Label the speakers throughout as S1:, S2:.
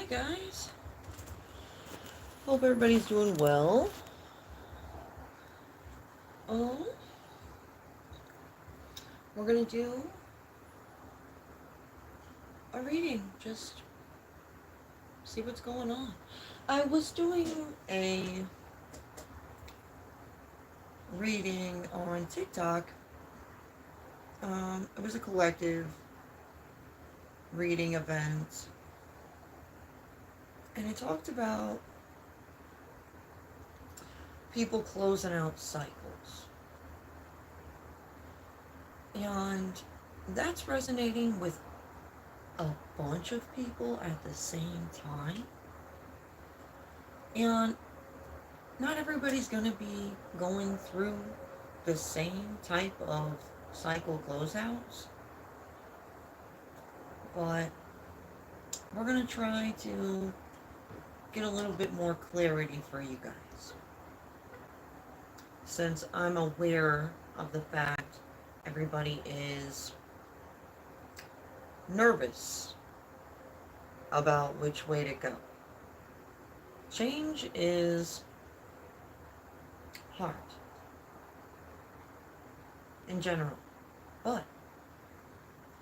S1: guys. Hope everybody's doing well. We're gonna do a reading. Just see what's going on. I was doing a reading on TikTok. It was a collective reading event. And it talked about people closing out cycles. And that's resonating with a bunch of people at the same time. And not everybody's going to be going through the same type of cycle closeouts. But we're going to try to get a little bit more clarity for you guys. Since I'm aware of the fact everybody is nervous about which way to go. Change is hard in general. But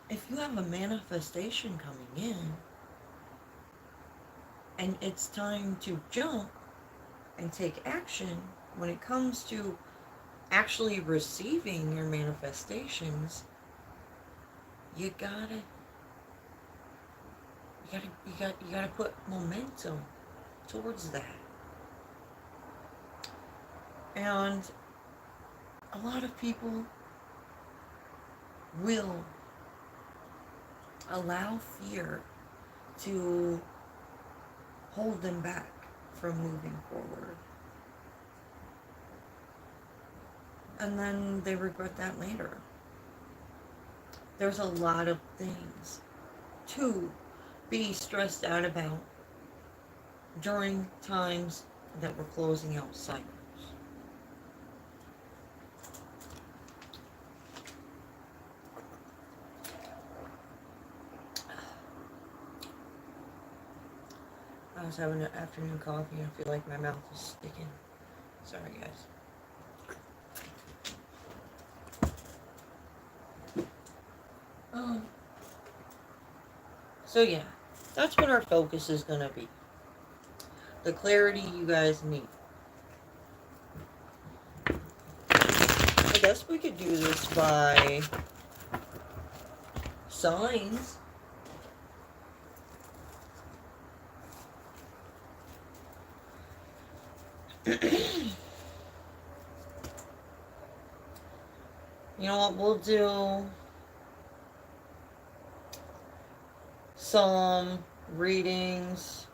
S1: if you have a manifestation coming in and it's time to jump and take action, when it comes to actually receiving your manifestations, you gotta put momentum towards that. And a lot of people will allow fear to hold them back from moving forward. And then they regret that later. There's a lot of things to be stressed out about during times that we're closing out cycles. I was having an afternoon coffee and I feel like my mouth is sticking. Sorry, guys. So yeah, that's what our focus is going to be. The clarity you guys need. I guess we could do this by signs. You know what, we'll do some readings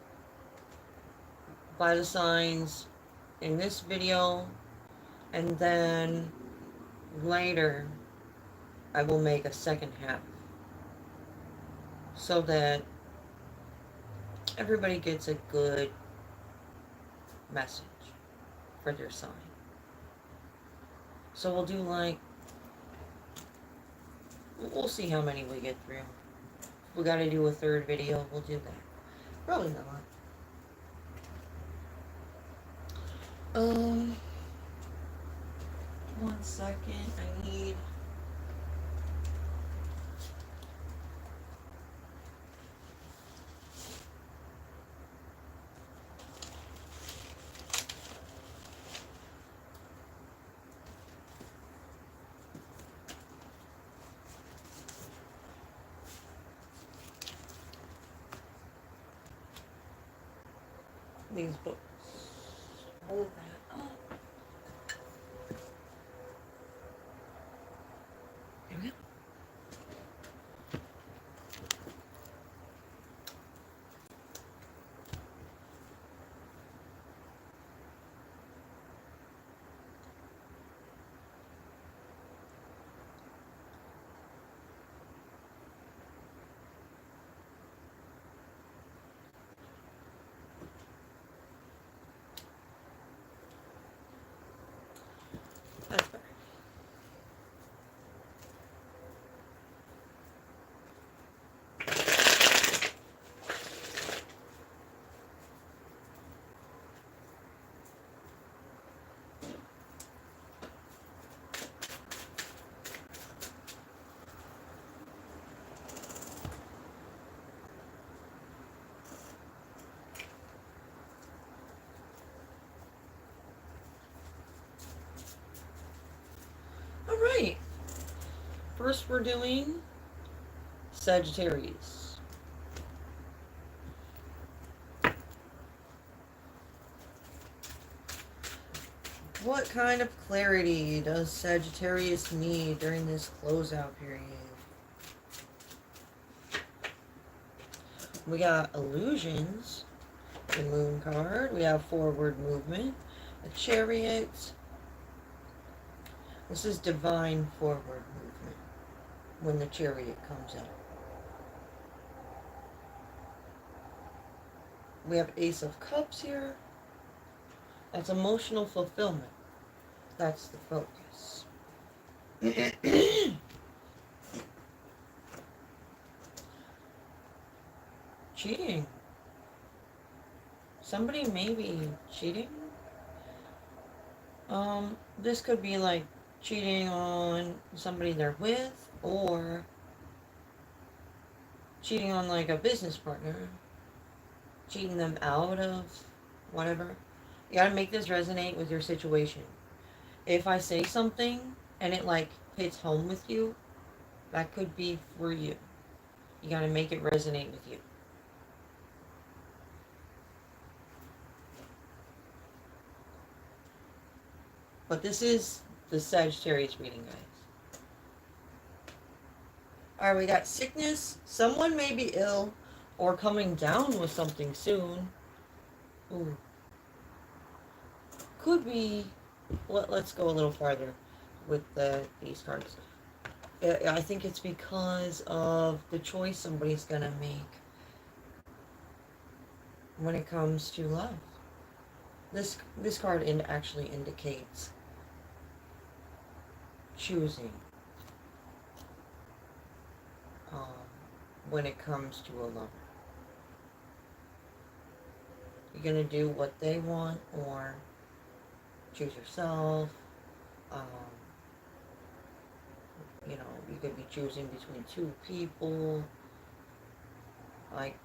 S1: by the signs in this video, and then later I will make a second half so that everybody gets a good message for their sign. So we'll do like, we'll see how many we get through. If we gotta do a third video, we'll do that. Probably not. One second, I need... these books. Hold that up. There we go. That's better. First, we're doing Sagittarius. What kind of clarity does Sagittarius need during this closeout period? We got illusions, the moon card. We have forward movement, a chariot. This is divine forward movement when the chariot comes out. We have Ace of Cups here. That's emotional fulfillment. That's the focus. Cheating. Somebody may be cheating. This could be like cheating on somebody they're with, or cheating on like a business partner, cheating them out of whatever. You gotta make this resonate with your situation. If I say something and it like hits home with you, that could be for you. You gotta make it resonate with you. But this is the Sagittarius reading, guys. Alright, we got sickness. Someone may be ill or coming down with something soon. Ooh. Could be... Let's go a little farther with these cards. I think it's because of the choice somebody's going to make when it comes to love. This card actually indicates choosing when it comes to a lover. You're going to do what they want, or choose yourself. You know, you could be choosing between two people. Like,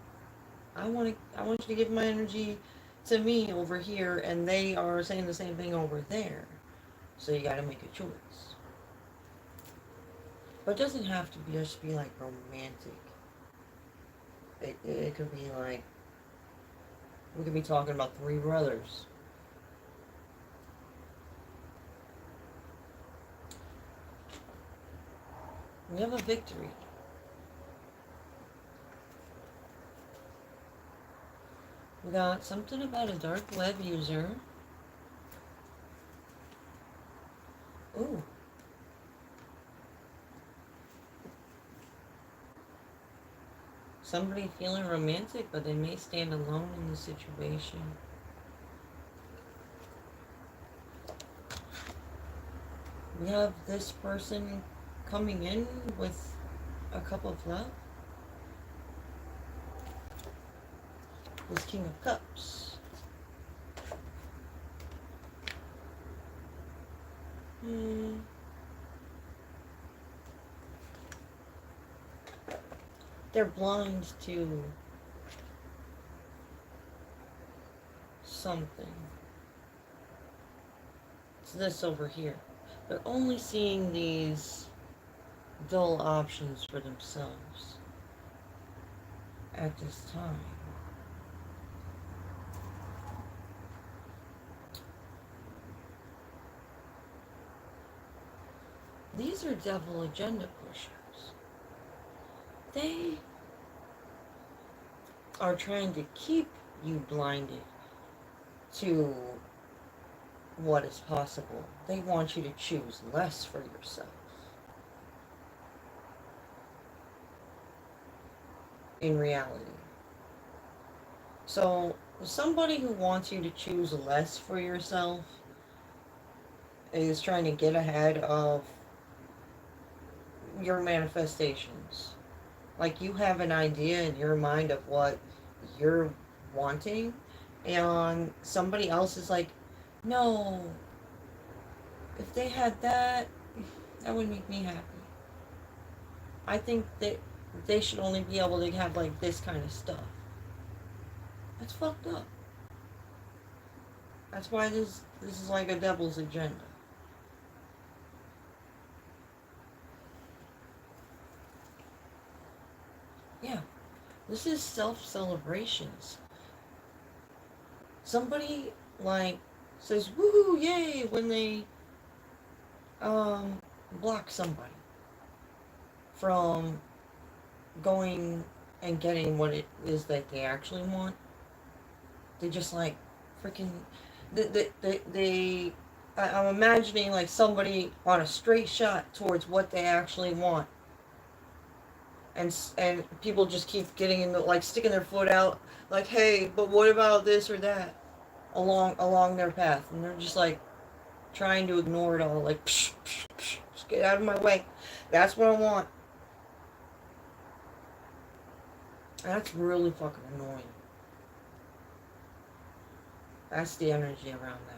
S1: I want you to give my energy to me over here, and they are saying the same thing over there. So you got to make a choice. But it doesn't have to just be like romantic. It could be like, we could be talking about three brothers. We have a victory. We got something about a dark web user. Ooh. Somebody feeling romantic, but they may stand alone in the situation. We have this person coming in with a cup of love. This King of Cups. They're blind to something. It's this over here. They're only seeing these dull options for themselves at this time. These are devil agenda pushers. They are trying to keep you blinded to what is possible. They want you to choose less for yourself. In reality. So, somebody who wants you to choose less for yourself is trying to get ahead of your manifestations. Like, you have an idea in your mind of what you're wanting, and somebody else is like, no, if they had that, that would make me happy. I think that they should only be able to have like this kind of stuff. That's fucked up. That's why this is like a devil's agenda. Yeah, this is self-celebrations. Somebody, like, says, woohoo, yay, when they, block somebody from going and getting what it is that they actually want. They just, like, freaking, I'm imagining, like, somebody on a straight shot towards what they actually want. And people just keep getting in the, like, sticking their foot out, like, hey, but what about this or that, along their path, and they're just, like, trying to ignore it all, like, psh, psh, psh, just get out of my way. That's what I want. That's really fucking annoying. That's the energy around that.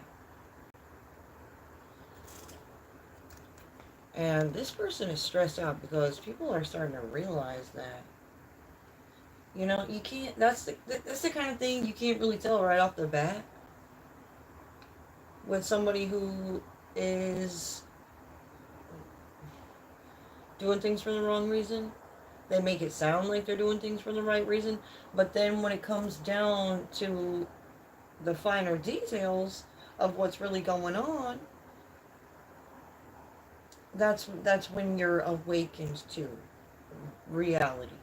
S1: And this person is stressed out because people are starting to realize that, you know, you can't, that's the kind of thing you can't really tell right off the bat with somebody who is doing things for the wrong reason. They make it sound like they're doing things for the right reason, but then when it comes down to the finer details of what's really going on, that's when you're awakened to reality,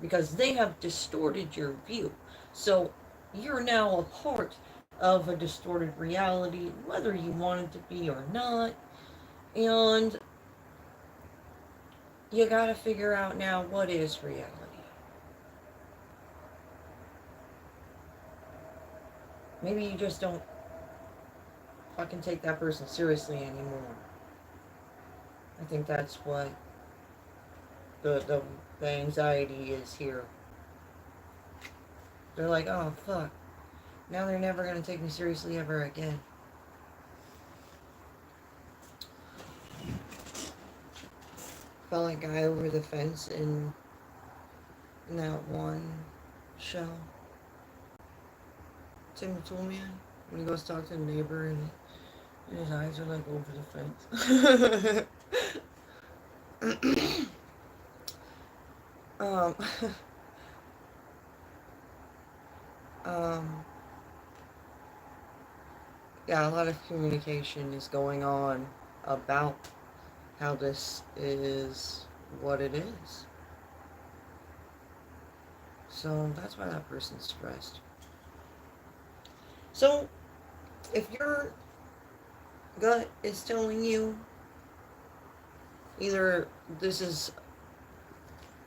S1: because they have distorted your view. So you're now a part of a distorted reality, whether you want it to be or not. And you gotta figure out now what is reality. Maybe you just don't fucking take that person seriously anymore. I think that's what the anxiety is here. They're like, oh fuck, now they're never gonna take me seriously ever again. Felt like guy over the fence in that one show, Tim the Toolman, when he goes to talk to the neighbor and his eyes are like over the fence. um, yeah, a lot of communication is going on about how this is what it is. So that's why that person's stressed. So if your gut is telling you either this is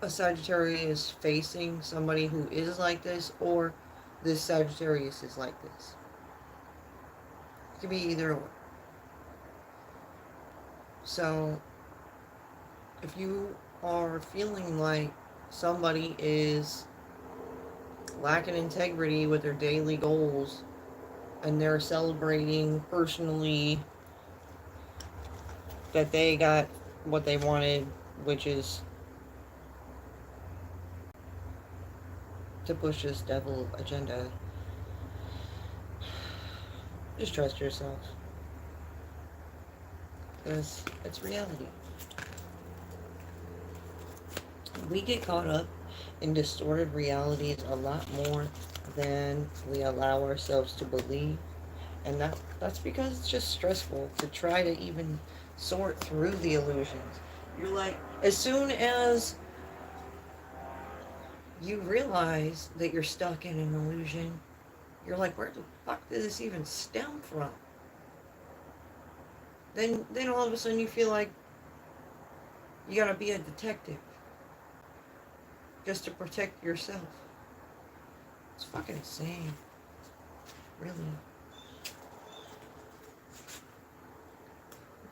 S1: a Sagittarius facing somebody who is like this, or this Sagittarius is like this, it could be either or. So if you are feeling like somebody is lacking integrity with their daily goals and they're celebrating personally that they got what they wanted, which is to push this devil agenda, just trust yourself, because it's reality. We get caught up in distorted realities a lot more than we allow ourselves to believe, and that's because it's just stressful to try to even sort through the illusions. You're like, as soon as you realize that you're stuck in an illusion, you're like, where the fuck did this even stem from? Then all of a sudden you feel like you gotta be a detective just to protect yourself. It's fucking insane. Really.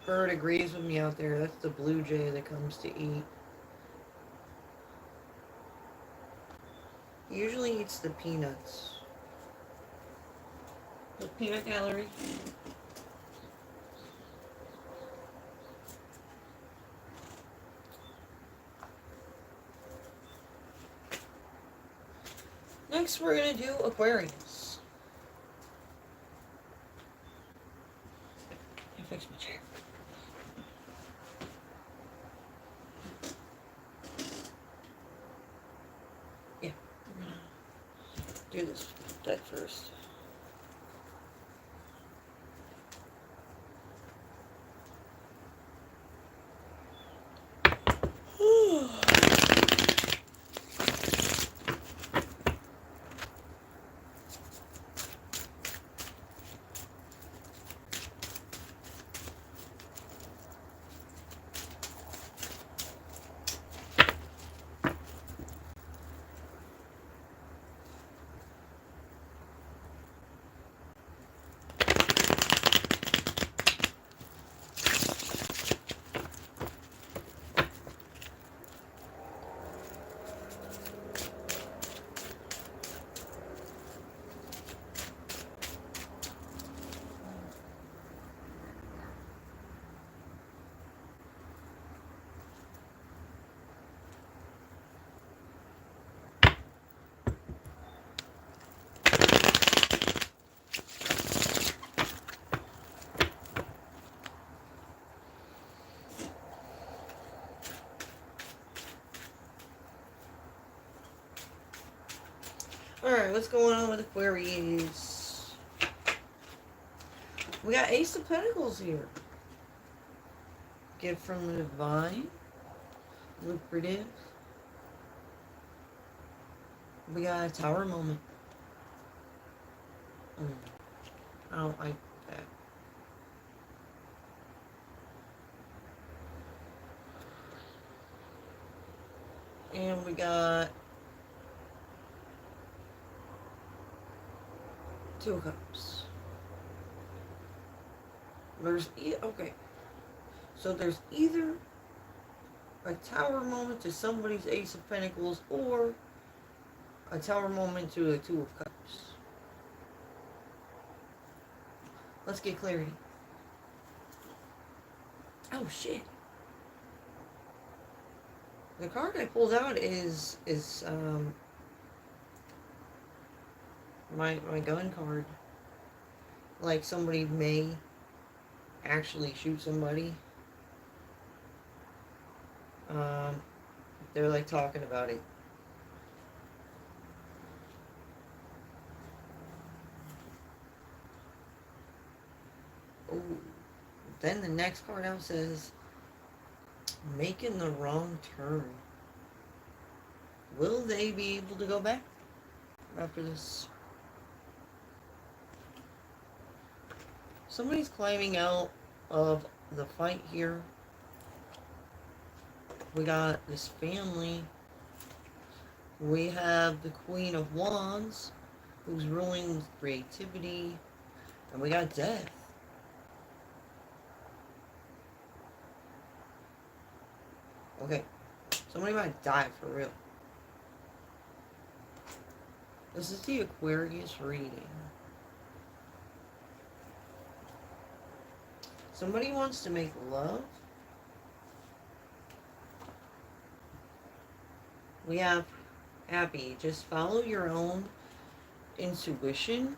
S1: Bird agrees with me out there. That's the blue jay that comes to eat. He usually eats the peanuts. The peanut gallery. Next, we're going to do Aquarius. I fix my chair. do this deck first. Alright, what's going on with Aquarius? We got Ace of Pentacles here. Gift from the Divine. Lucrative. We got a Tower moment. I don't like that. And we got Two of Cups. There's okay. So there's either a Tower moment to somebody's Ace of Pentacles or a Tower moment to the Two of Cups. Let's get clarity. Oh shit. The card I pulled out is my gun card. Like somebody may actually shoot somebody. They're like talking about it. Oh, then the next card out says, making the wrong turn. Will they be able to go back after this? Somebody's climbing out of the fight here. We got this family. We have the Queen of Wands, who's ruling with creativity. And we got death. Okay, somebody might die for real. This is the Aquarius reading. Somebody wants to make love. We have happy. Just follow your own intuition.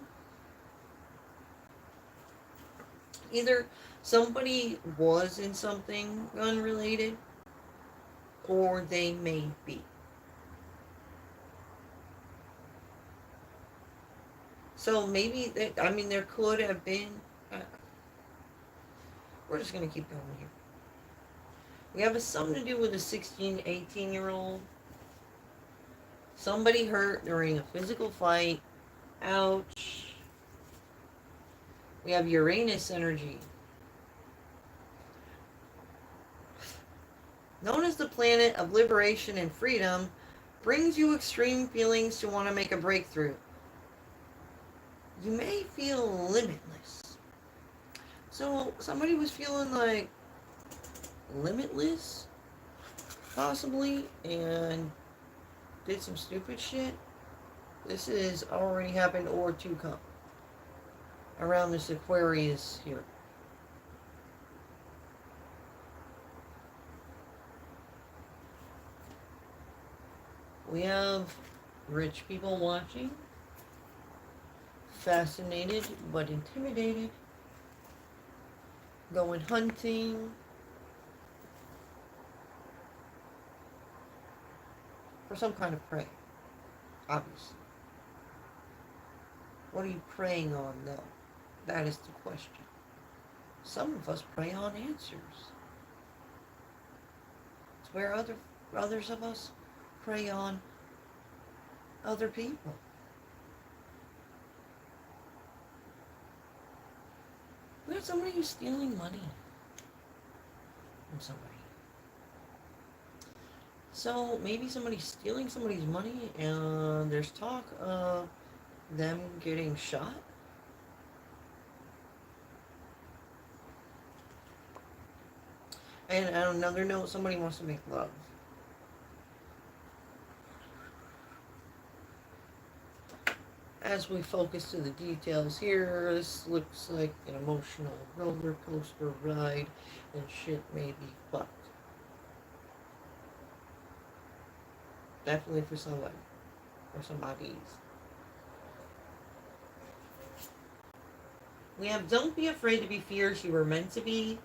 S1: Either somebody was in something unrelated, or they may be. So maybe, there could have been... we're just going to keep going here. We have something to do with a 16, 18-year-old. Somebody hurt during a physical fight. Ouch. We have Uranus energy. Known as the planet of liberation and freedom, brings you extreme feelings to want to make a breakthrough. You may feel limitless. So somebody was feeling like limitless, possibly, and did some stupid shit. This has already happened or to come around this Aquarius here. We have rich people watching, fascinated but intimidated, going hunting, for some kind of prey, obviously. What are you preying on, though? That is the question. Some of us prey on answers. It's where others of us prey on other people. We have somebody who's stealing money from somebody. So maybe somebody's stealing somebody's money and there's talk of them getting shot. And on another note, somebody wants to make love. As we focus to the details here, this looks like an emotional roller coaster ride, and shit may be fucked. Definitely for somebody. Or somebody's. We have don't be afraid to be fierce you were meant to be.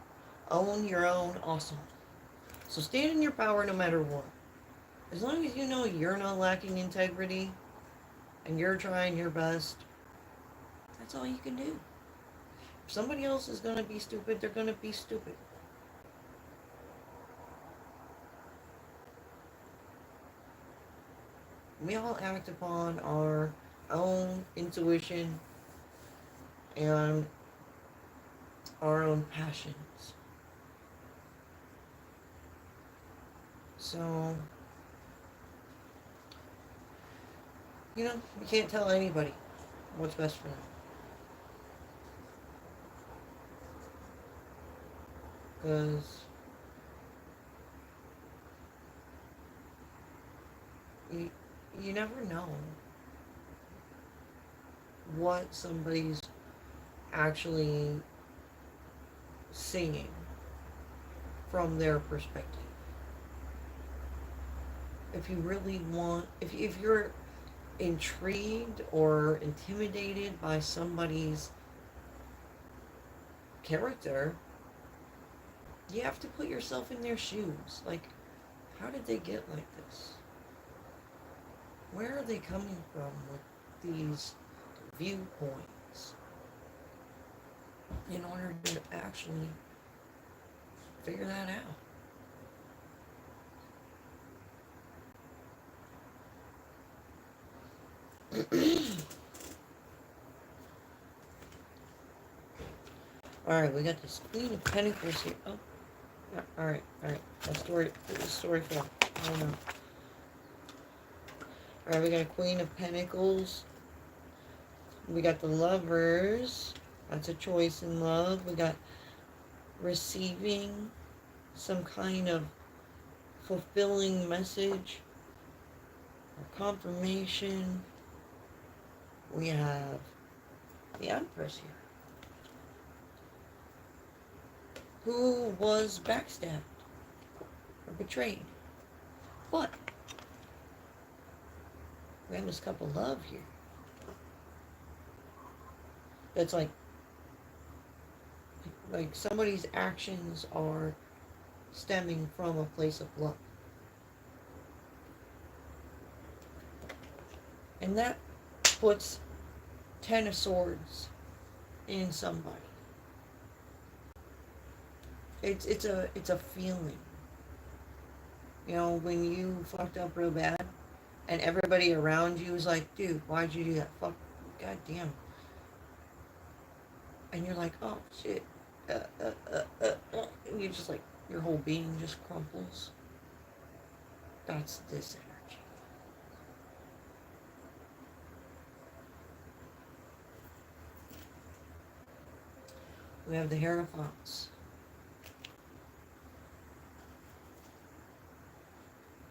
S1: Own your own awesome. So stand in your power no matter what. As long as you know you're not lacking integrity and you're trying your best, that's all you can do. If somebody else is going to be stupid, they're going to be stupid. We all act upon our own intuition and our own passions. So, you can't tell anybody what's best for them. Because you never know what somebody's actually seeing from their perspective. If you really want, if you're intrigued or intimidated by somebody's character, you have to put yourself in their shoes. Like, how did they get like this? Where are they coming from with these viewpoints? In order to actually figure that out. Alright, we got this Queen of Pentacles here. Oh, yeah, alright. That story for I don't know. Alright, we got a Queen of Pentacles. We got the Lovers. That's a choice in love. We got receiving some kind of fulfilling message or confirmation. We have the Empress here, who was backstabbed or betrayed. But we have this couple love here. That's like somebody's actions are stemming from a place of love. And that puts 10 of Swords in somebody. It's a feeling. When you fucked up real bad and everybody around you is like, dude, why'd you do that? Fuck, goddamn. And you're like, oh shit. And you're just like, your whole being just crumples. That's this energy. We have the Hierophants.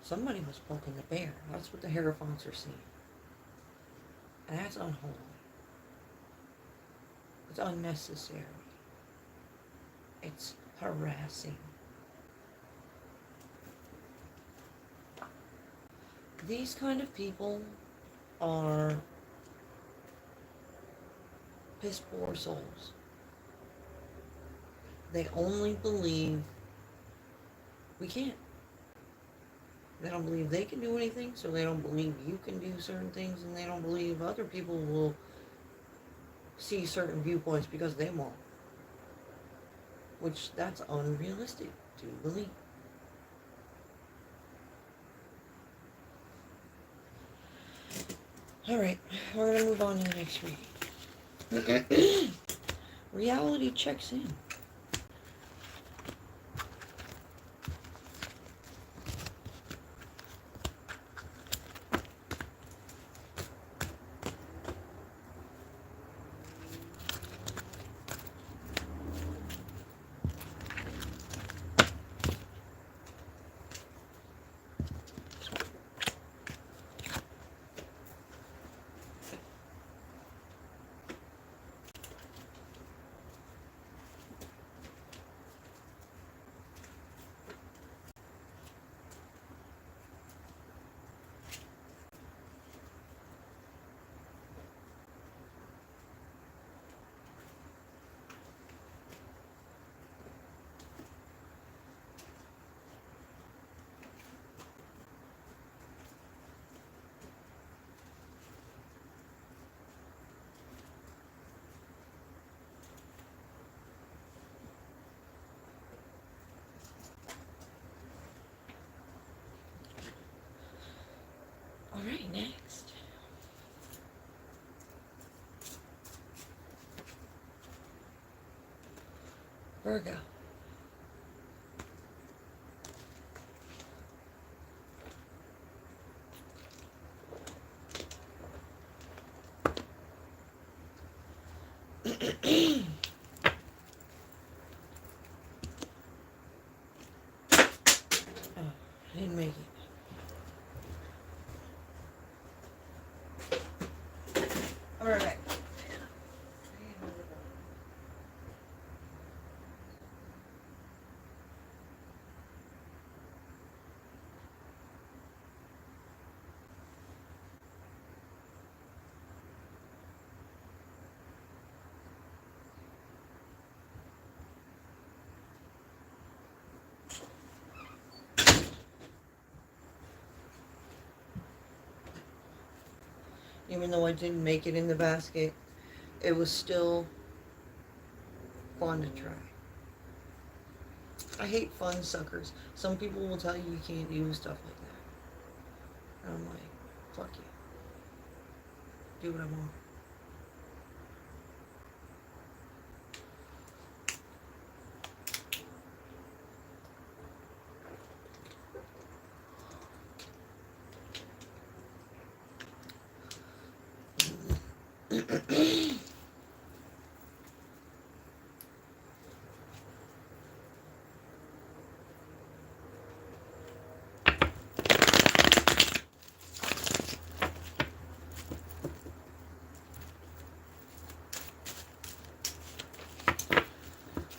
S1: Somebody was poking the bear. That's what the Hierophants are seeing. And that's unholy. It's unnecessary. It's harassing. These kind of people are piss poor souls. They only believe we can't. They don't believe they can do anything, so they don't believe you can do certain things, and they don't believe other people will see certain viewpoints because they won't. Which, that's unrealistic to believe. Alright, we're going to move on to the next reading. Reality checks in. Alright, next. Virgo. Oh, I didn't make it. Alright. Even though I didn't make it in the basket, it was still fun to try. I hate fun suckers. Some people will tell you can't use stuff like that. And I'm like, fuck you. Do what I want.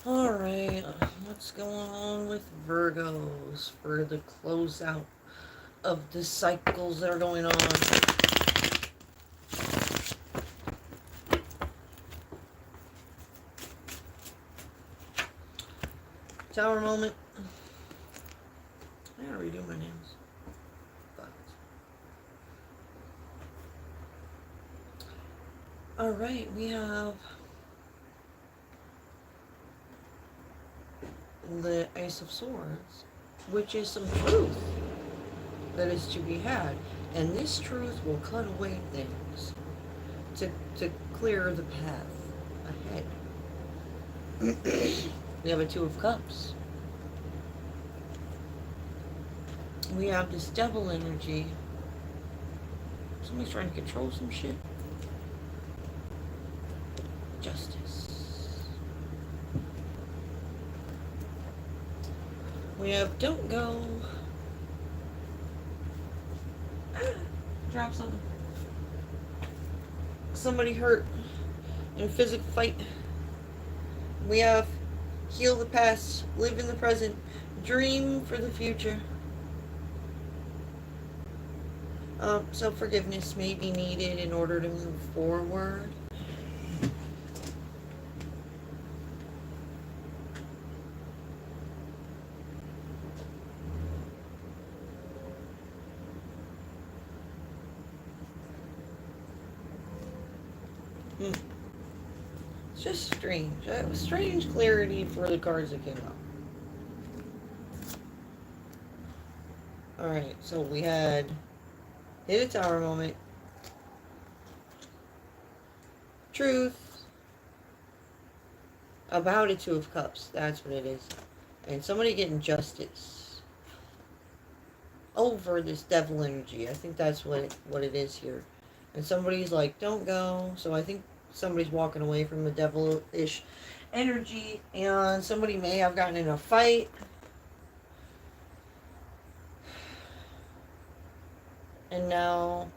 S1: Alright, what's going on with Virgos for the closeout of the cycles that are going on? Tower moment. I gotta redo my nails. But alright, we have the Ace of Swords, which is some truth that is to be had. And this truth will cut away things to clear the path ahead. We have a Two of Cups. We have this Devil energy. Somebody's trying to control some shit. Justice. We have Don't Go. Drop something. Somebody hurt in a physical fight. We have Heal the Past, Live in the Present, Dream for the Future. Self-forgiveness may be needed in order to move forward. It's just strange. Strange clarity for the cards that came up. Alright, so we had hit a tower moment. Truth. About a Two of Cups. That's what it is. And somebody getting justice over this devil energy. I think that's what it is here. And somebody's like, don't go. So I think somebody's walking away from the devilish energy. And somebody may have gotten in a fight. And now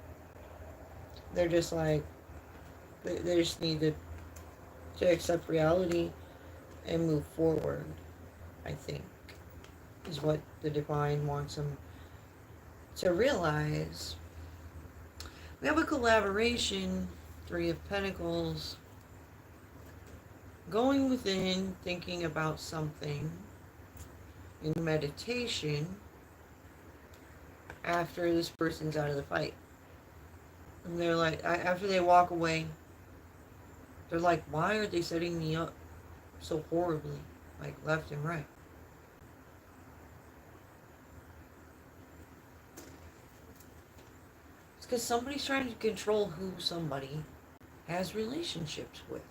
S1: they're just like, they just need to accept reality and move forward, I think, is what the divine wants them to realize. We have a collaboration, Three of Pentacles, going within, thinking about something in meditation after this person's out of the fight. And they're like, after they walk away, they're like, why are they setting me up so horribly, like left and right? It's because somebody's trying to control who somebody has relationships with.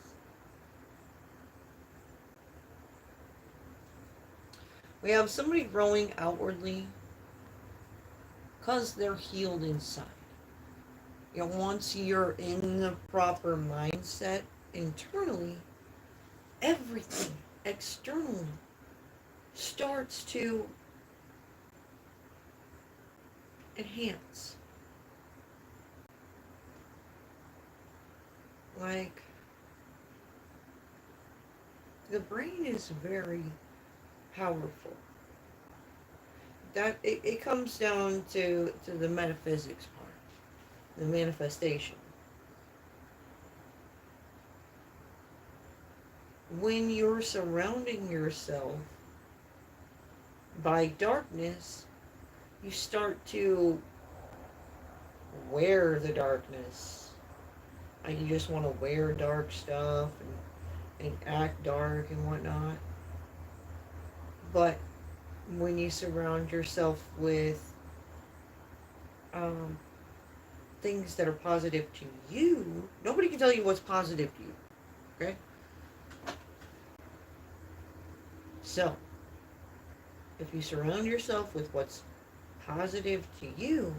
S1: We have somebody growing outwardly because they're healed inside. You know, once you're in the proper mindset internally, everything externally starts to enhance. Like, the brain is very powerful. That it comes down to the metaphysics part, the manifestation. When you're surrounding yourself by darkness, you start to wear the darkness. Like, you just want to wear dark stuff and act dark and whatnot. But when you surround yourself with things that are positive to you, nobody can tell you what's positive to you, okay? So, if you surround yourself with what's positive to you,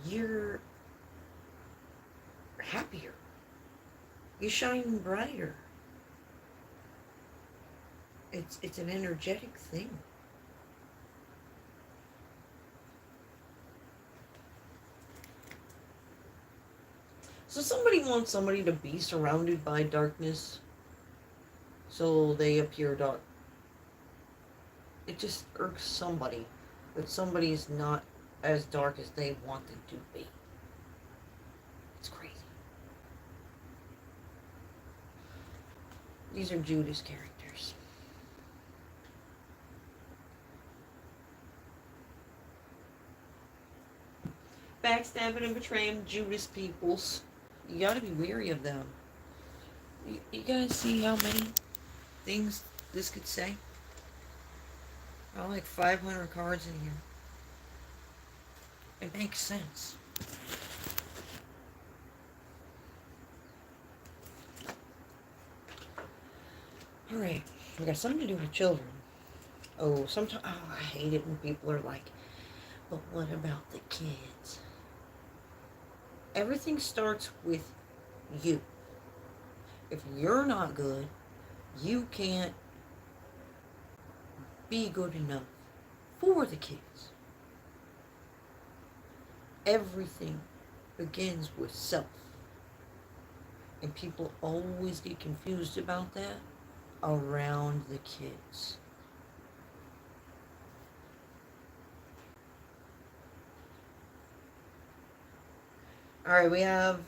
S1: you're happier. You shine brighter. It's an energetic thing. So somebody wants somebody to be surrounded by darkness, so they appear dark. It just irks somebody that somebody is not as dark as they want them to be. It's crazy. These are Judas characters. Backstabbing and betraying Judas peoples. You gotta be wary of them. You guys see how many things this could say? Got like 500 cards in here. It makes sense. Alright, we got something to do with children. Sometimes I hate it when people are like, but what about the kids? Everything starts with you. If you're not good, you can't be good enough for the kids. Everything begins with self. And people always get confused about that around the kids. Alright, we have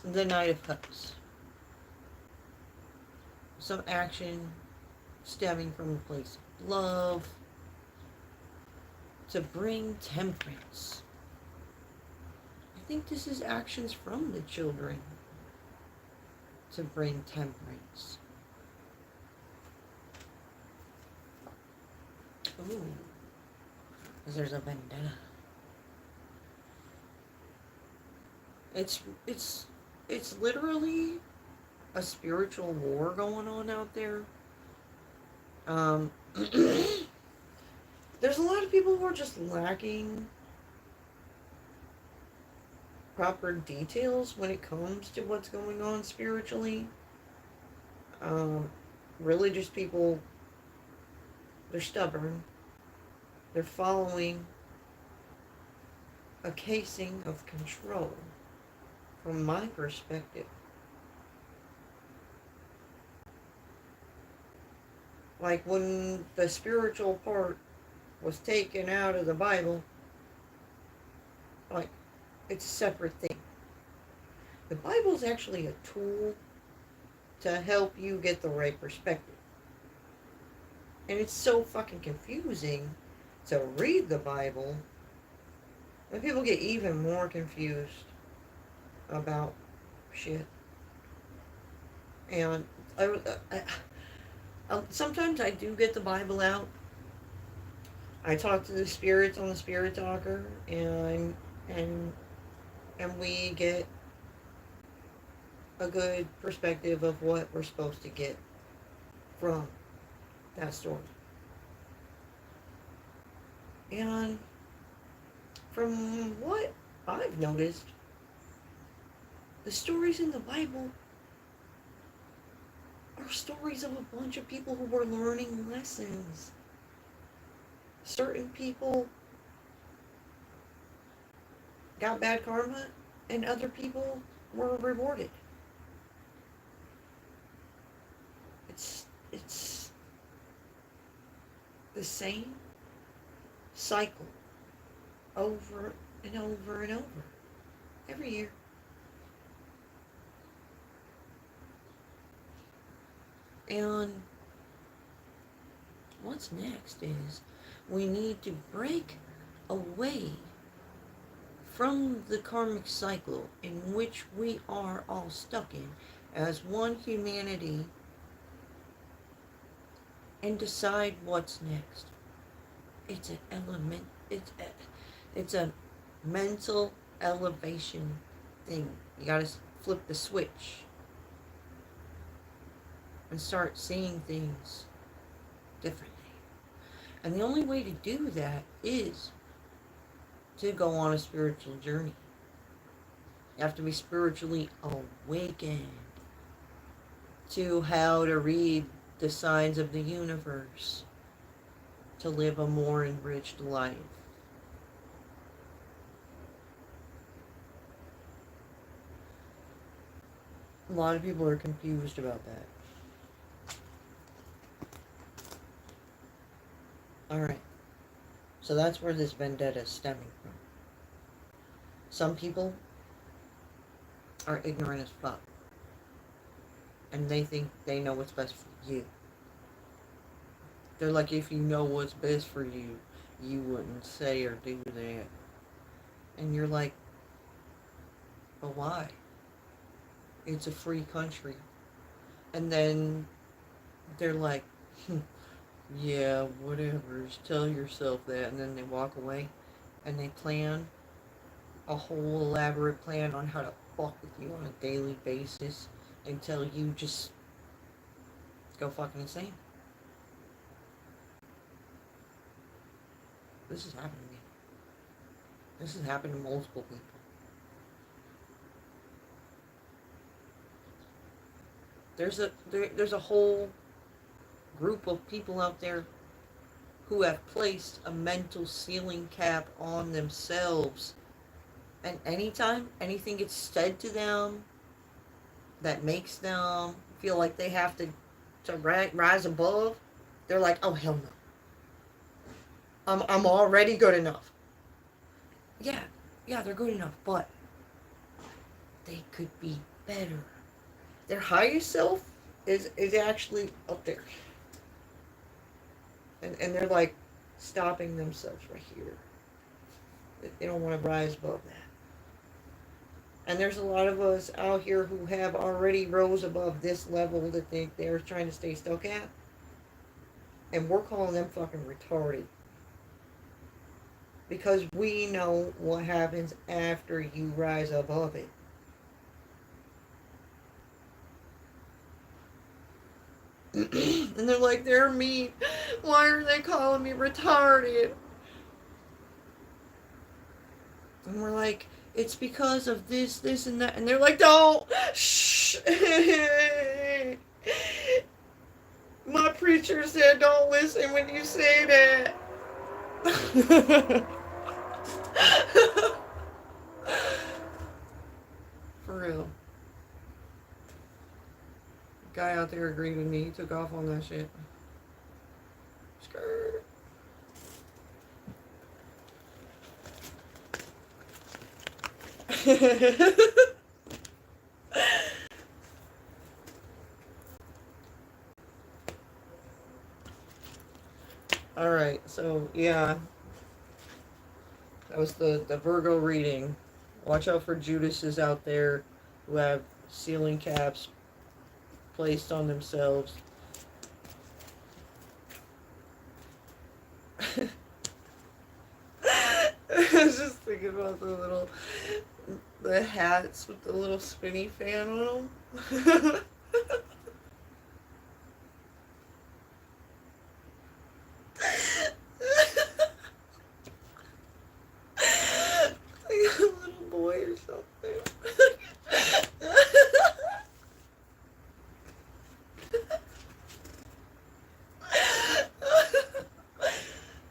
S1: the Knight of Cups. Some action stemming from a place of love to bring temperance. think this is actions from the children to bring temperance. Ooh, because there's a vendetta. It's literally a spiritual war going on out there. There's a lot of people who are just lacking proper details when it comes to what's going on spiritually. Really just people, they're stubborn. They're following a casing of control, from my perspective. Like when the spiritual part was taken out of the Bible, like, it's a separate thing. The Bible is actually a tool to help you get the right perspective. And it's so fucking confusing to read the Bible, and people get even more confused about shit. And sometimes I do get the Bible out. I talk to the spirits on the Spirit Talker, and we get a good perspective of what we're supposed to get from that story. And from what I've noticed, the stories in the Bible are stories of a bunch of people who were learning lessons. Certain people got bad karma, and other people were rewarded. It's the same cycle over and over and over every year. And what's next is we need to break away from the karmic cycle in which we are all stuck in as one humanity, and decide what's next. It's an element. It's a mental elevation thing. You gotta flip the switch and start seeing things differently. And the only way to do that is to go on a spiritual journey. You have to be spiritually awakened to how to read the signs of the universe to live a more enriched life. A lot of people are confused about that. Alright. So that's where this vendetta is stemming from. Some people are ignorant as fuck, and they think they know what's best for you. They're like, if you know what's best for you, you wouldn't say or do that. And you're like, but why? It's a free country. And then they're like, yeah, whatever, just tell yourself that. And then they walk away and they plan a whole elaborate plan on how to fuck with you on a daily basis until you just go fucking insane. This has happened to me. This has happened to multiple people. There's a whole group of people out there who have placed a mental ceiling cap on themselves, and anytime anything gets said to them that makes them feel like they have to rise above, they're like, oh hell no, I'm already good enough. Yeah, they're good enough, but they could be better. Their highest self is actually up there. And they're like stopping themselves right here. They don't want to rise above that. And there's a lot of us out here who have already rose above this level that they're trying to stay stuck at. And we're calling them fucking retarded. Because we know what happens after you rise above it. And they're like, they're mean. Why are they calling me retarded? And we're like, it's because of this, this, and that. And they're like, don't. Shh. My preacher said don't listen when you say that. For real. Guy out there agreed with me. He took off on that shit. Skirt. Alright, so yeah. That was the Virgo reading. Watch out for Judases out there who have ceiling caps placed on themselves. I was just thinking about the hats with the little spinny fan on them. Like a little boy or something.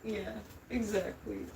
S1: Yeah, exactly.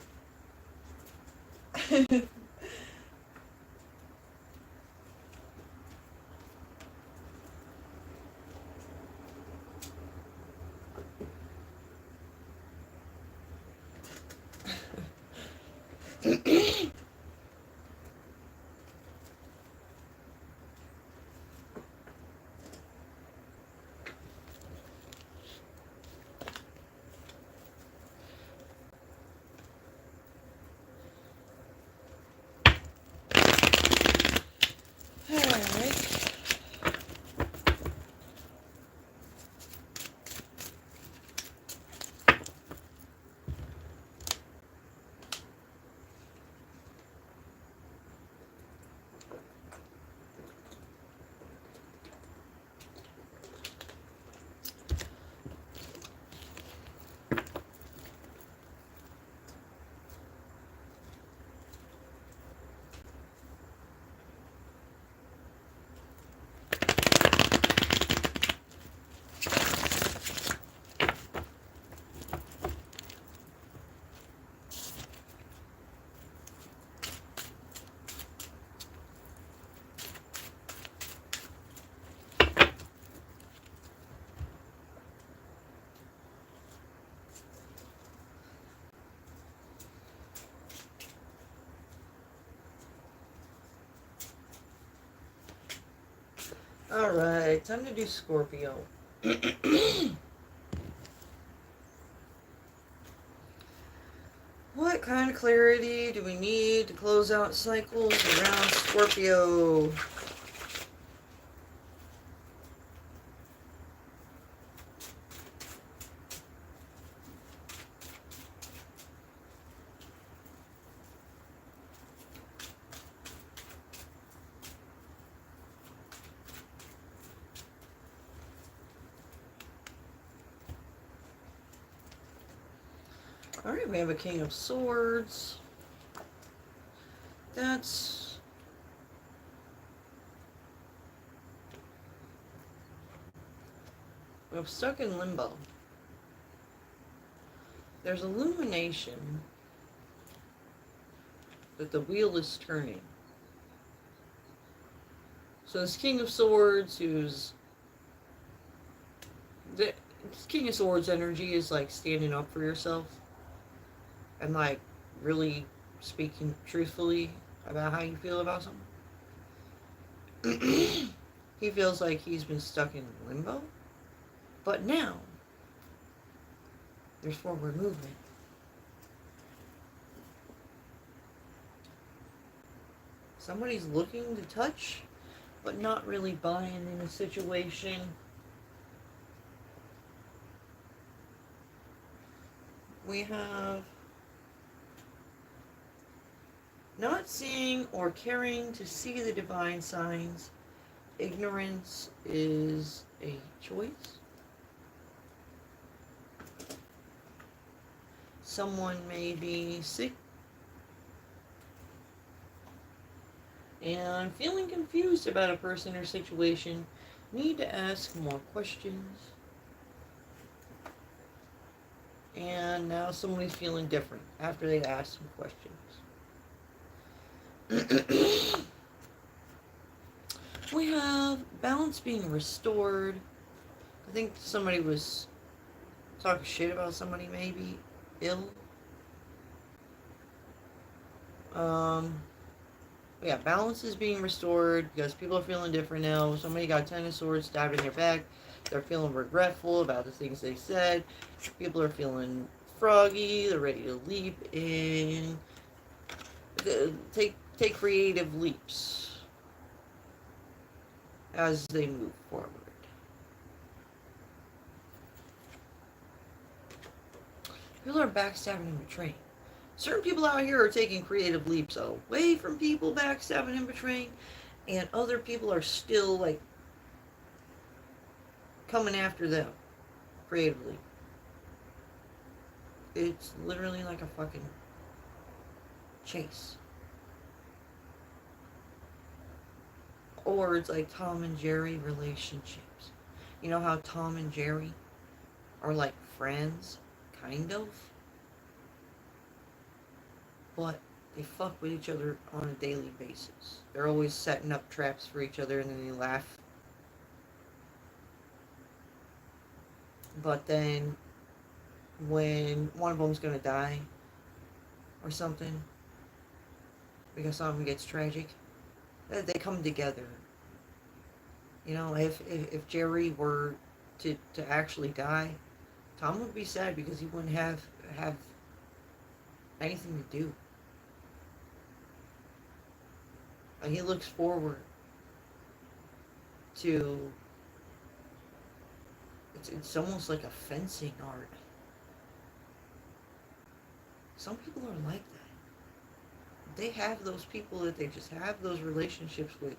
S1: Alright, time to do Scorpio. What kind of clarity do we need to close out cycles around Scorpio? Alright, we have a King of Swords. That's... I'm stuck in limbo. There's illumination that the wheel is turning. So this King of Swords, who's... The King of Swords energy is like standing up for yourself. And like really speaking truthfully about how you feel about something. He feels like he's been stuck in limbo. But now, there's forward movement. Somebody's looking to touch, but not really buying in a situation. We have not seeing or caring to see the divine signs. Ignorance is a choice. Someone may be sick and feeling confused about a person or situation. Need to ask more questions. And now somebody's feeling different after they asked some questions. We have balance being restored. I think somebody was talking shit about somebody, maybe ill. Yeah, balance is being restored because people are feeling different now. Somebody got 10 of swords stabbed in their back. They're feeling regretful about the things they said. People are feeling froggy. They're ready to leap in. Take creative leaps as they move forward. People are backstabbing and betraying. Certain people out here are taking creative leaps away from people backstabbing and betraying, and other people are still, like, coming after them creatively. It's literally like a fucking chase. Or it's like Tom and Jerry relationships. You know how Tom and Jerry are like friends, kind of? But they fuck with each other on a daily basis. They're always setting up traps for each other and then they laugh. But then when one of them's gonna die or something, because something gets tragic, they come together. You know, if Jerry were to actually die, Tom would be sad because he wouldn't have anything to do. And he looks forward to, it's almost like a fencing art. Some people are like that. They have those people that they just have those relationships with.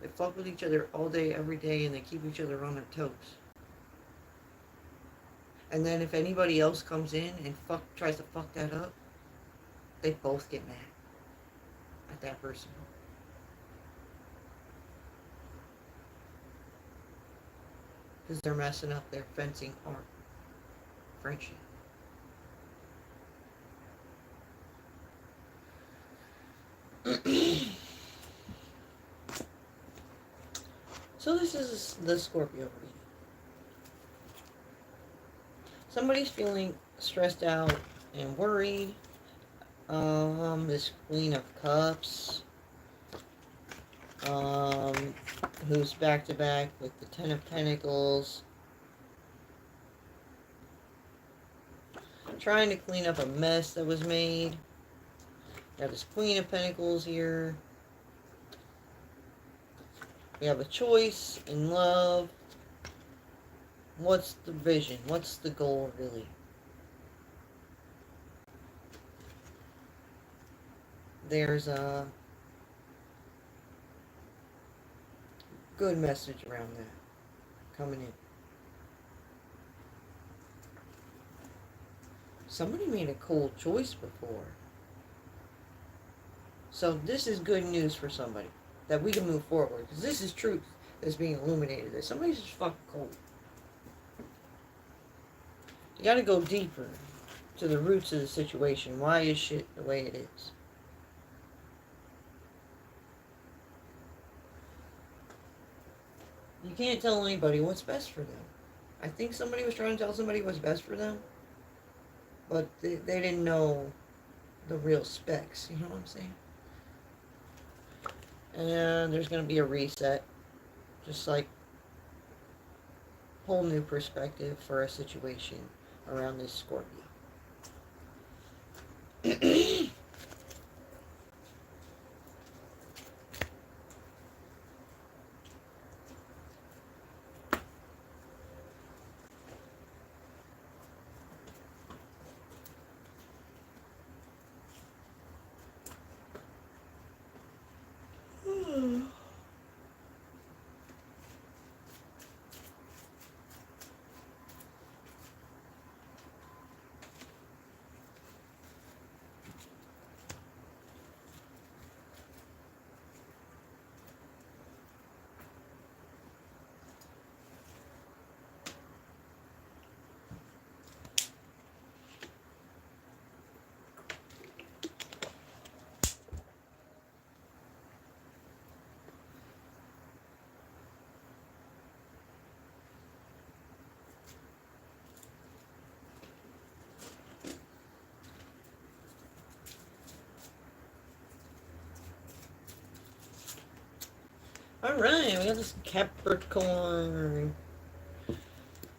S1: They fuck with each other all day, every day, and they keep each other on their toes. And then if anybody else comes in and tries to fuck that up, they both get mad at that person. Because they're messing up their fencing art. Friendship. So this is the Scorpio reading. Somebody's feeling stressed out and worried. This Queen of Cups. Who's back to back with the Ten of Pentacles. Trying to clean up a mess that was made. Got this Queen of Pentacles here. We have a choice in love. What's the vision? What's the goal, really? There's a good message around that coming in. Somebody made a cool choice before. So this is good news for somebody. That we can move forward. Because this is truth that's being illuminated. That somebody's just fucking cold. You gotta go deeper to the roots of the situation. Why is shit the way it is? You can't tell anybody what's best for them. I think somebody was trying to tell somebody what's best for them. But they didn't know the real specs. You know what I'm saying? And there's going to be a reset. Just like whole new perspective for a situation around this Scorpio. Alright, we got this Capricorn.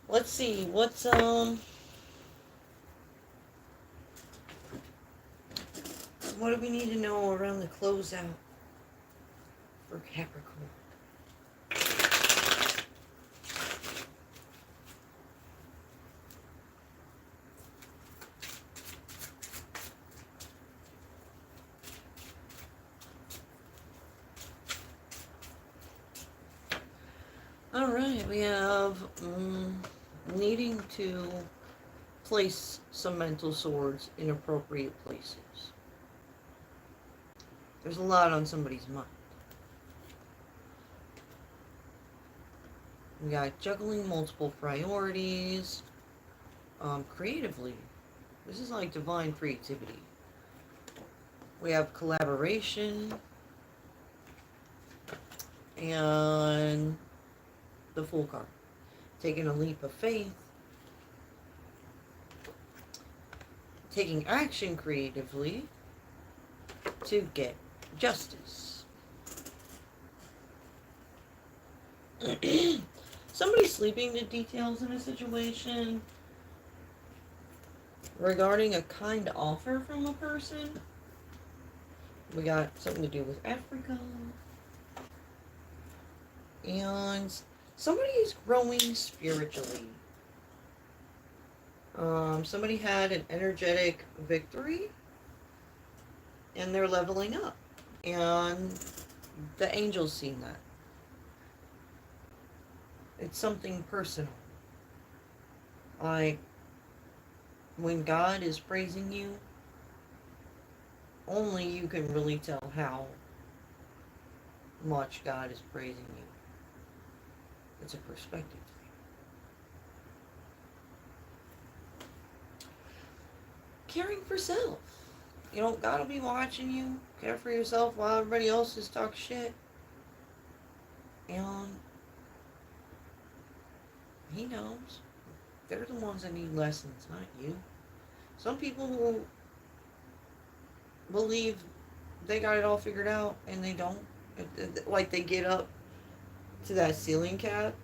S1: Let's see, what do we need to know around the closeout for Capricorn? Alright, we have needing to place some mental swords in appropriate places. There's a lot on somebody's mind. We got juggling multiple priorities. Creatively. This is like divine creativity. We have collaboration. And the Fool card. Taking a leap of faith. Taking action creatively to get justice. Somebody's sleeping the details in a situation regarding a kind offer from a person. We got something to do with Africa. And somebody is growing spiritually. Somebody had an energetic victory and they're leveling up. And the angels seen that. It's something personal. Like, when God is praising you, only you can really tell how much God is praising you. It's a perspective thing. Caring for self. You know, God will be watching you. Care for yourself while everybody else is talking shit. And He knows. They're the ones that need lessons, not you. Some people who believe they got it all figured out and they don't. Like, they get up to that ceiling cap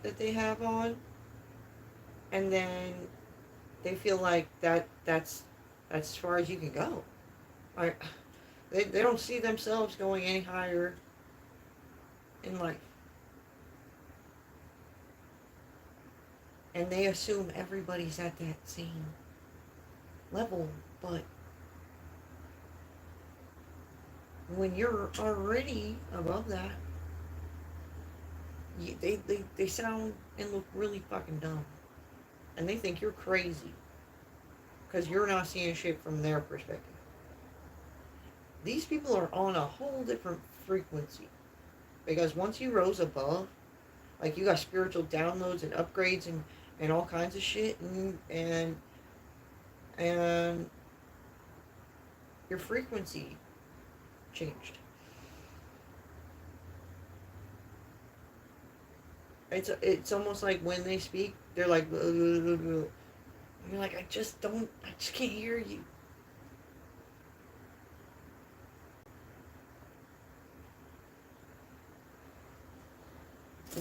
S1: that they have on, and then they feel like that's as far as you can go. Like, they don't see themselves going any higher in life. And they assume everybody's at that same level, but when you're already above that, they sound and look really fucking dumb. And they think you're crazy because you're not seeing shit from their perspective. These people are on a whole different frequency. Because once you rose above, like, you got spiritual downloads and upgrades and all kinds of shit, and your frequency changed. It's almost like when they speak, they're like, blah, blah, blah, blah. You're like, I just can't hear you.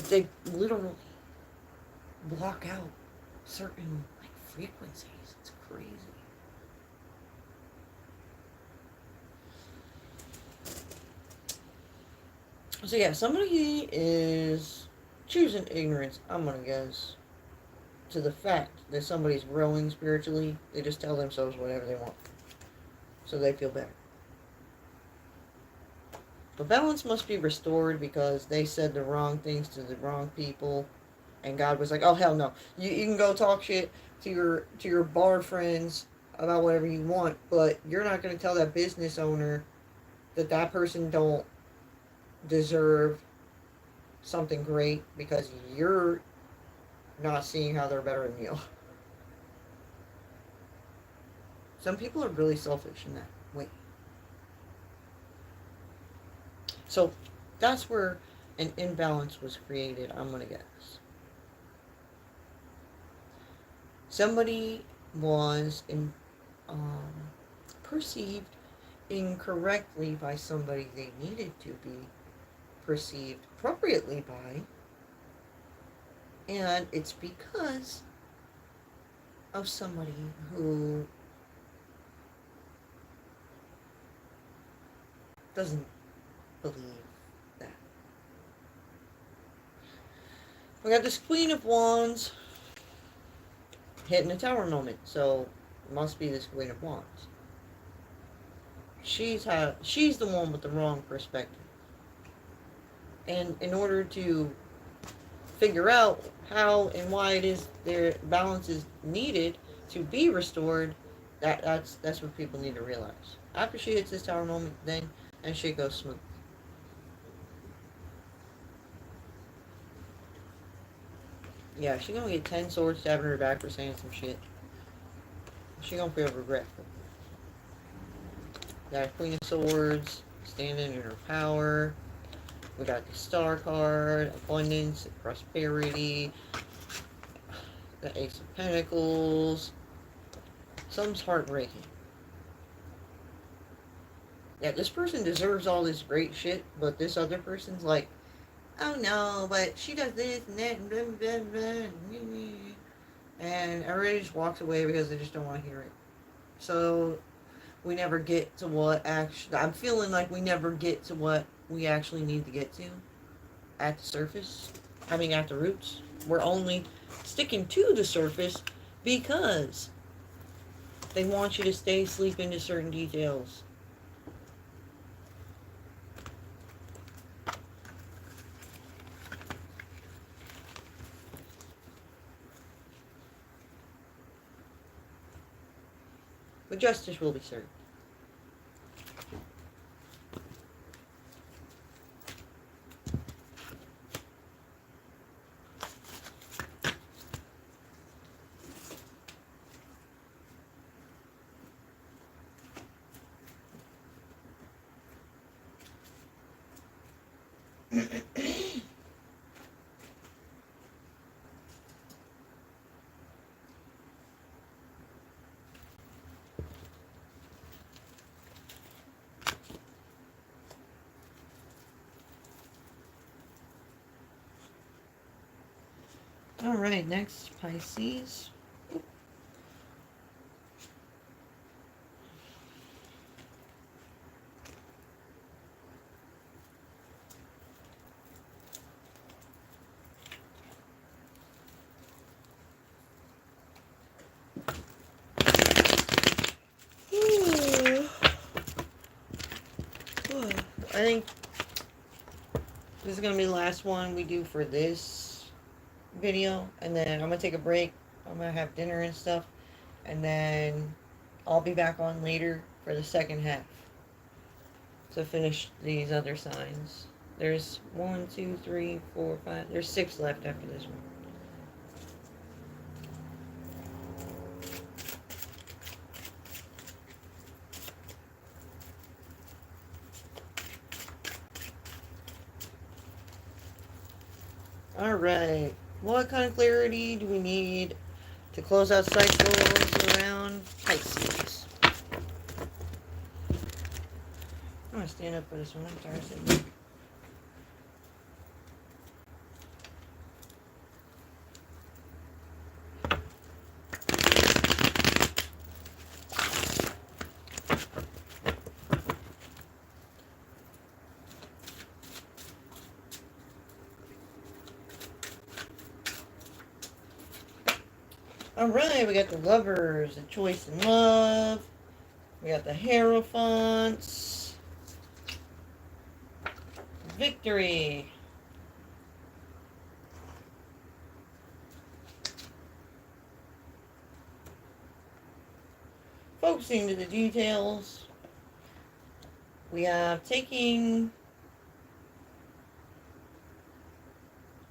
S1: They literally block out certain, like, frequencies. It's crazy. So yeah, somebody is choosing ignorance, I'm gonna guess, to the fact that somebody's growing spiritually. They just tell themselves whatever they want, so they feel better. But balance must be restored because they said the wrong things to the wrong people, and God was like, "Oh hell no! You can go talk shit to your bar friends about whatever you want, but you're not going to tell that business owner that person don't deserve something great because you're not seeing how they're better than you." Some people are really selfish in that way. So that's where an imbalance was created, I'm going to guess. Somebody was perceived incorrectly by somebody they needed to be perceived appropriately by, and it's because of somebody who doesn't believe that. We got this Queen of Wands hitting the Tower moment, so it must be this Queen of Wands. She's the one with the wrong perspective. And in order to figure out how and why it is their balance is needed to be restored, that's what people need to realize. After she hits this Tower moment, then and shit goes smooth. Yeah, she gonna get 10 swords stabbing her back for saying some shit. She gonna feel regretful. Got Queen of Swords standing in her power. We got the Star card, abundance, prosperity. The Ace of Pentacles. Something's heartbreaking. Yeah, this person deserves all this great shit, but this other person's like, oh no, but she does this and that and blah, blah, blah. And everybody just walks away because they just don't want to hear it. So we never get to what actually, I'm feeling like we never get to what we actually need to get to at the surface. I mean, at the roots. We're only sticking to the surface because they want you to stay asleep into certain details. But justice will be served. All right, next, Pisces. I think this is going to be the last one we do for this video, and then I'm going to take a break. I'm going to have dinner and stuff, and then I'll be back on later for the second half to finish these other signs. There's 1, 2, 3, 4, 5. There's 6 left after this one. Alright, what kind of clarity do we need to close out cycles around Pisces? I'm going to stand up for this one. I'm tired of sitting. Alright, we got the Lovers, the Choice in Love. We got the Hierophants. Victory. Focusing to the details. We have taking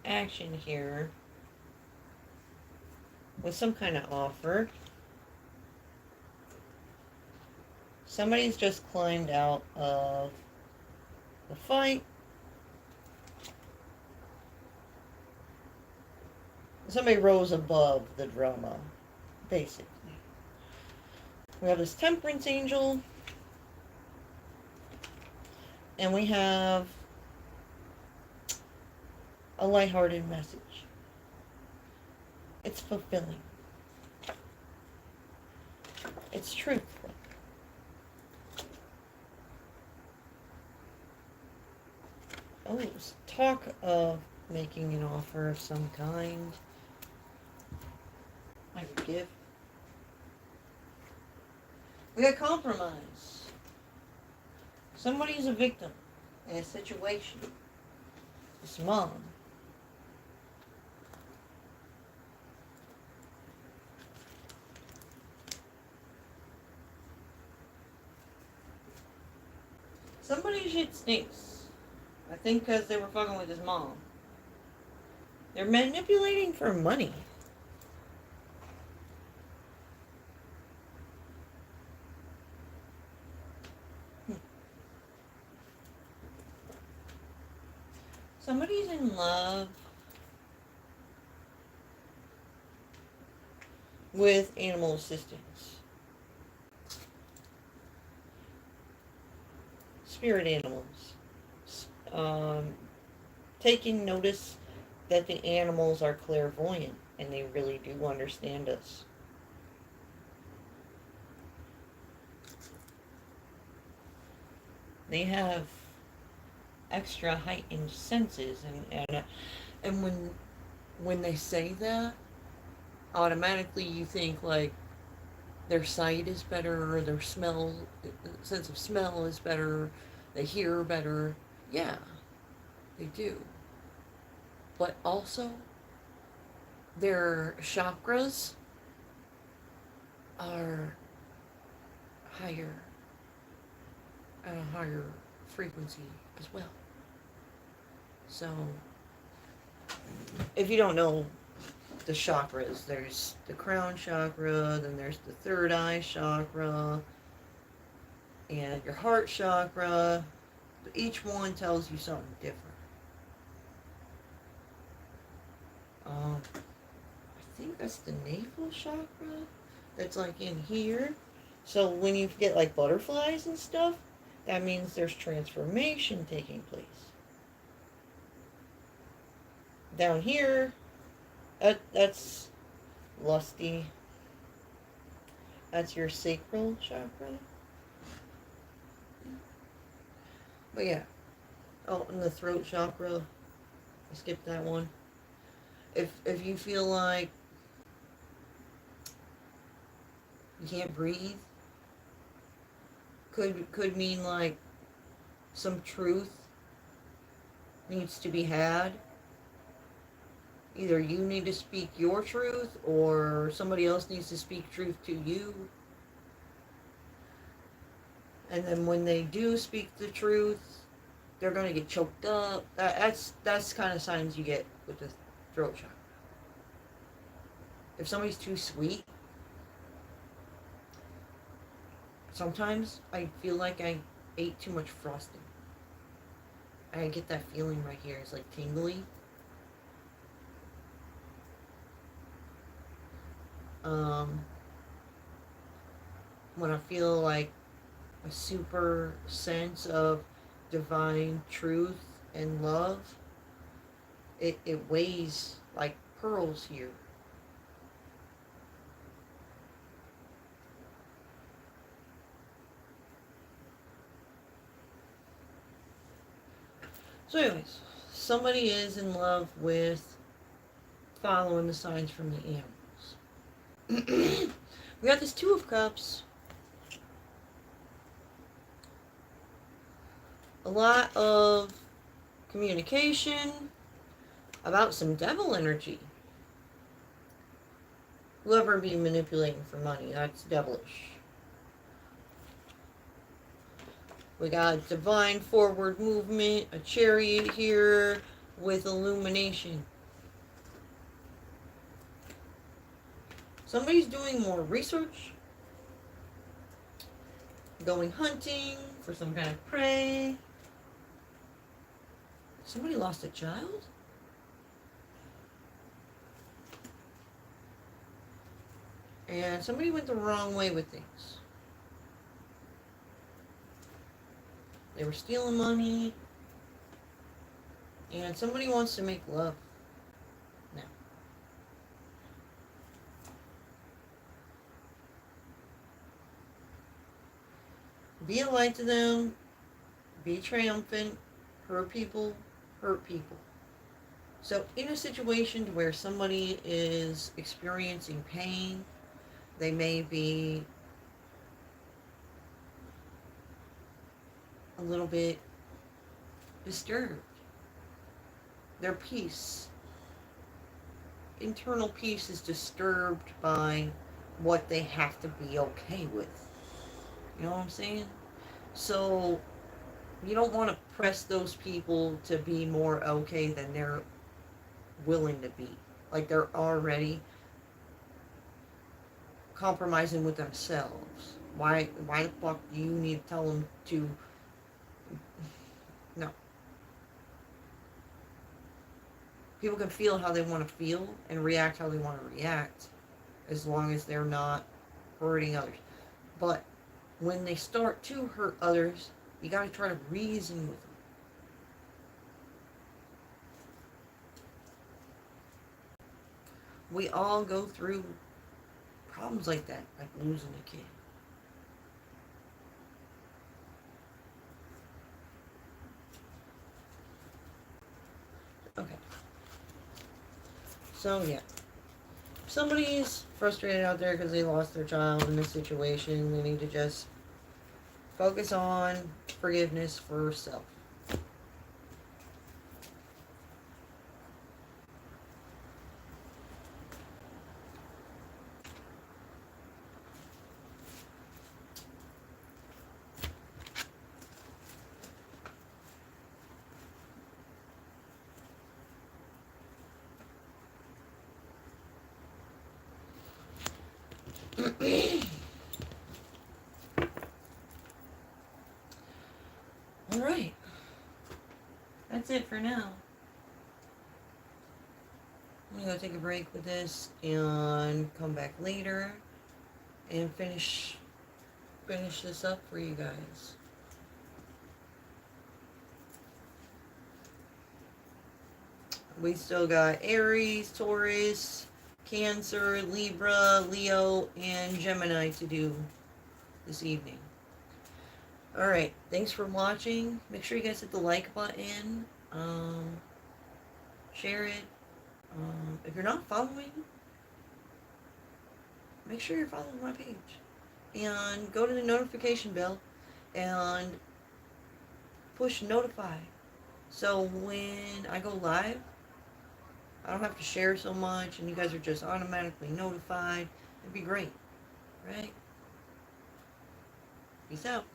S1: action here with some kind of offer. Somebody's just climbed out of the fight. Somebody rose above the drama, basically. We have this Temperance Angel. And we have a lighthearted message. It's fulfilling. It's truthful. Oh, talk of making an offer of some kind. I forgive. We got compromise. Somebody's a victim in a situation. It's mom. Somebody's shit stinks. I think because they were fucking with his mom. They're manipulating for money. Somebody's in love with animal assistants. Spirit animals. Taking notice that the animals are clairvoyant and they really do understand us. They have extra heightened senses, and when they say that, automatically you think like their sight is better, or their sense of smell is better, they hear better. Yeah, they do. But also, their chakras are higher, at a higher frequency as well. So, if you don't know the chakras, there's the crown chakra, then there's the third eye chakra, and your heart chakra. Each one tells you something different. I think that's the navel chakra. That's like in here. So when you get like butterflies and stuff, that means there's transformation taking place. Down here, that's lusty. That's your sacral chakra. But yeah. Oh, and the throat chakra. I skipped that one. If you feel like you can't breathe, could mean like some truth needs to be had. Either you need to speak your truth, or somebody else needs to speak truth to you. And then when they do speak the truth, they're going to get choked up. That's kind of signs you get with the throat chakra. If somebody's too sweet, sometimes I feel like I ate too much frosting. I get that feeling right here. It's like tingly. When I feel like a super sense of divine truth and love, it weighs like pearls here. So anyways, somebody is in love with following the signs from the animals. We got this Two of Cups. A lot of communication about some devil energy. Whoever be manipulating for money, that's devilish. We got divine forward movement, a chariot here with illumination. Somebody's doing more research, going hunting for some kind of prey. Somebody lost a child? And somebody went the wrong way with things. They were stealing money. And somebody wants to make love now. Be a light to them. Be triumphant. Hurt people. Hurt people. So in a situation where somebody is experiencing pain, they may be a little bit disturbed. Their peace, internal peace, is disturbed by what they have to be okay with. You know what I'm saying? So you don't want to press those people to be more okay than they're willing to be. Like they're already compromising with themselves. Why the fuck do you need to tell them to? No. People can feel how they want to feel and react how they want to react, as long as they're not hurting others. But when they start to hurt others, you got to try to reason with them. We all go through problems like that, like losing a kid. Okay. So, yeah. If somebody's frustrated out there because they lost their child in this situation, they need to just focus on forgiveness for self. Alright. That's it for now. I'm going to go take a break with this and come back later and finish this up for you guys. We still got Aries, Taurus, Cancer, Libra, Leo, and Gemini to do this evening. Alright, thanks for watching. Make sure you guys hit the like button. Share it. If you're not following, make sure you're following my page. And go to the notification bell and push notify. So when I go live, I don't have to share so much and you guys are just automatically notified. It'd be great, right? Peace out.